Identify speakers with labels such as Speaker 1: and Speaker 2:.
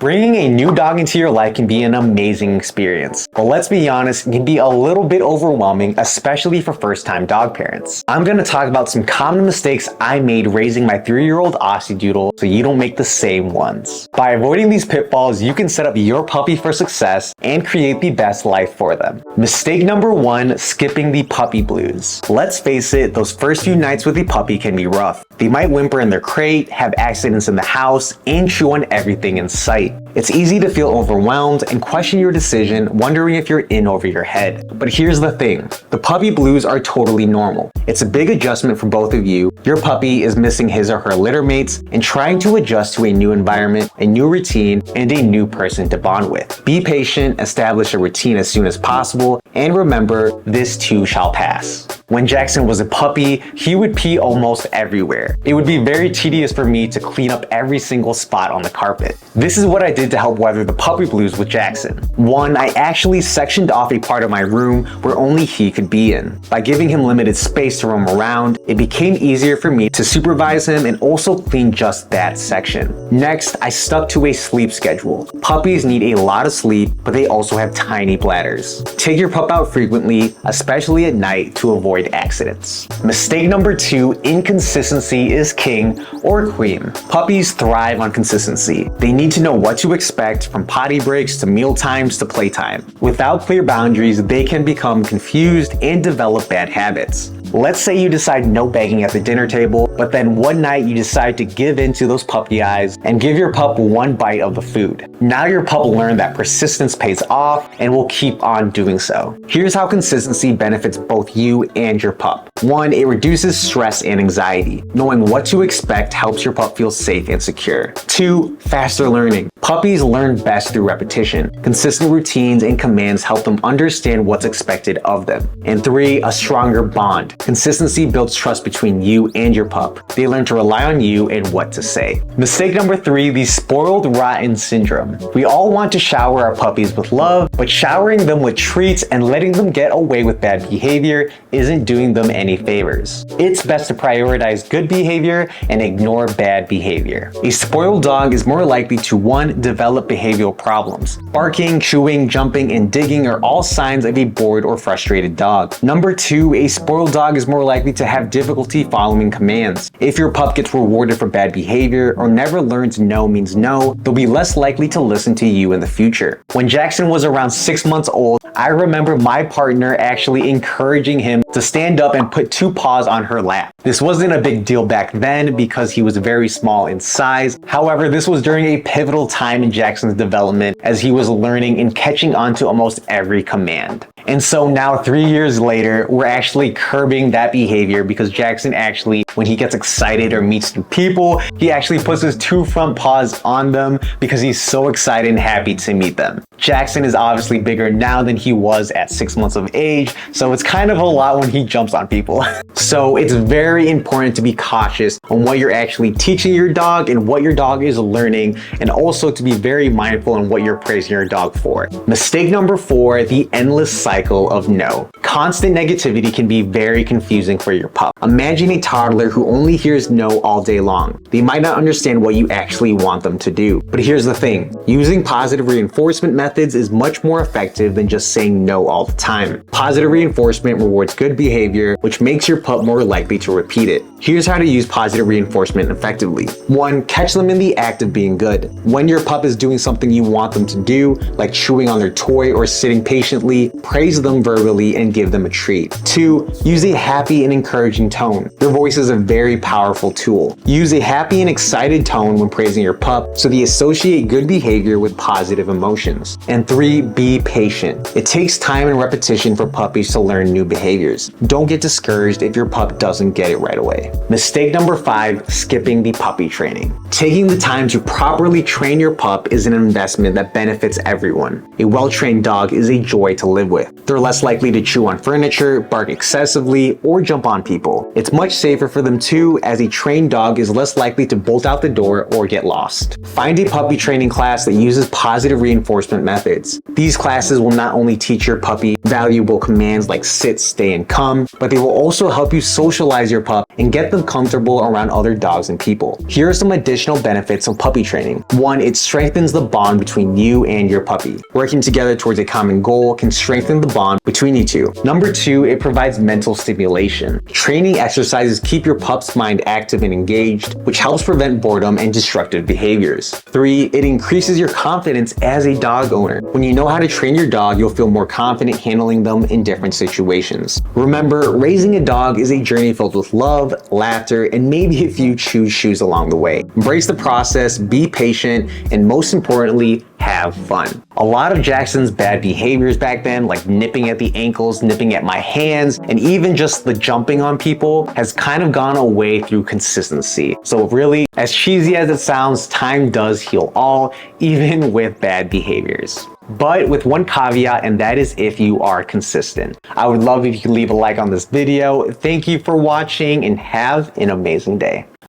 Speaker 1: Bringing a new dog into your life can be an amazing experience, but let's be honest, it can be a little bit overwhelming, especially for first-time dog parents. I'm going to talk about some common mistakes I made raising my 3-year-old Aussiedoodle so you don't make the same ones. By avoiding these pitfalls, you can set up your puppy for success and create the best life for them. Mistake number 1, skipping the puppy blues. Let's face it, those first few nights with the puppy can be rough. They might whimper in their crate, have accidents in the house, and chew on everything in sight. It's easy to feel overwhelmed and question your decision, wondering if you're in over your head. But here's the thing, the puppy blues are totally normal. It's a big adjustment for both of you. Your puppy is missing his or her litter mates and trying to adjust to a new environment, a new routine, and a new person to bond with. Be patient, establish a routine as soon as possible, and remember, this too shall pass. When Jaxon was a puppy, he would pee almost everywhere. It would be very tedious for me to clean up every single spot on the carpet. This is what I did to help weather the puppy blues with Jaxon. 1, I actually sectioned off a part of my room where only he could be in. By giving him limited space to roam around, it became easier for me to supervise him and also clean just that section. Next, I stuck to a sleep schedule. Puppies need a lot of sleep, but they also have tiny bladders. Take your pup out frequently, especially at night, to avoid accidents. Mistake number 2, inconsistency is king or queen. Puppies thrive on consistency. They need to know what to expect from potty breaks to meal times to playtime. Without clear boundaries, they can become confused and develop bad habits. Let's say you decide no begging at the dinner table, but then one night you decide to give in to those puppy eyes and give your pup one bite of the food. Now your pup learned that persistence pays off and will keep on doing so. Here's how consistency benefits both you and your pup. 1, it reduces stress and anxiety. Knowing what to expect helps your pup feel safe and secure. 2, faster learning. Puppies learn best through repetition. Consistent routines and commands help them understand what's expected of them. And 3, a stronger bond. Consistency builds trust between you and your pup. They learn to rely on you and what to say. Mistake number 3, the spoiled rotten syndrome. We all want to shower our puppies with love, but showering them with treats and letting them get away with bad behavior isn't doing them any favors. It's best to prioritize good behavior and ignore bad behavior. A spoiled dog is more likely to 1, develop behavioral problems. Barking, chewing, jumping, and digging are all signs of a bored or frustrated dog. Number 2, a spoiled dog is more likely to have difficulty following commands. If your pup gets rewarded for bad behavior or never learns no means no, they'll be less likely to listen to you in the future. When Jaxon was around 6 months old, I remember my partner actually encouraging him to stand up and put 2 paws on her lap. This wasn't a big deal back then because he was very small in size. However, this was during a pivotal time in Jaxon's development as he was learning and catching on to almost every command. And so now 3 years later, we're actually curbing that behavior because Jaxon actually, when he gets excited or meets new people, he actually puts his 2 front paws on them because he's so excited and happy to meet them. Jaxon is obviously bigger now than he was at 6 months of age, so it's kind of a lot when he jumps on people. So it's very important to be cautious on what you're actually teaching your dog and what your dog is learning, and also to be very mindful on what you're praising your dog for. Mistake number 4, the endless cycle of no. Constant negativity can be very confusing for your pup. Imagine a toddler who only hears no all day long. They might not understand what you actually want them to do. But here's the thing, using positive reinforcement methods is much more effective than just saying no all the time. Positive reinforcement rewards good behavior, which makes your pup more likely to repeat it. Here's how to use positive reinforcement effectively. 1, catch them in the act of being good. When your pup is doing something you want them to do, like chewing on their toy or sitting patiently, praise them verbally and give them a treat. 2, use a happy and encouraging tone. Your voice is a very powerful tool. Use a happy and excited tone when praising your pup so they associate good behavior with positive emotions. And 3, be patient. It takes time and repetition for puppies to learn new behaviors. Don't get discouraged if your pup doesn't get it right away. Mistake number 5, skipping the puppy training. Taking the time to properly train your pup is an investment that benefits everyone. A well-trained dog is a joy to live with. They're less likely to chew on furniture, bark excessively, or jump on people. It's much safer for for them too, as a trained dog is less likely to bolt out the door or get lost. Find a puppy training class that uses positive reinforcement methods. These classes will not only teach your puppy valuable commands like sit, stay, and come, but they will also help you socialize your pup and get them comfortable around other dogs and people. Here are some additional benefits of puppy training. 1, it strengthens the bond between you and your puppy. Working together towards a common goal can strengthen the bond between you two. Number 2, it provides mental stimulation. Training exercises keep your pup's mind active and engaged, which helps prevent boredom and destructive behaviors. 3, it increases your confidence as a dog owner. When you know how to train your dog, you'll feel more confident handling them in different situations. Remember, raising a dog is a journey filled with love, laughter, and maybe a few chewed shoes along the way. Embrace the process, be patient, and most importantly, have fun. A lot of Jaxon's bad behaviors back then, like nipping at the ankles, nipping at my hands, and even just the jumping on people, has kind of gone away through consistency. So really, as cheesy as it sounds, time does heal all, even with bad behaviors. But with one caveat, and that is if you are consistent. I would love if you could leave a like on this video. Thank you for watching and have an amazing day.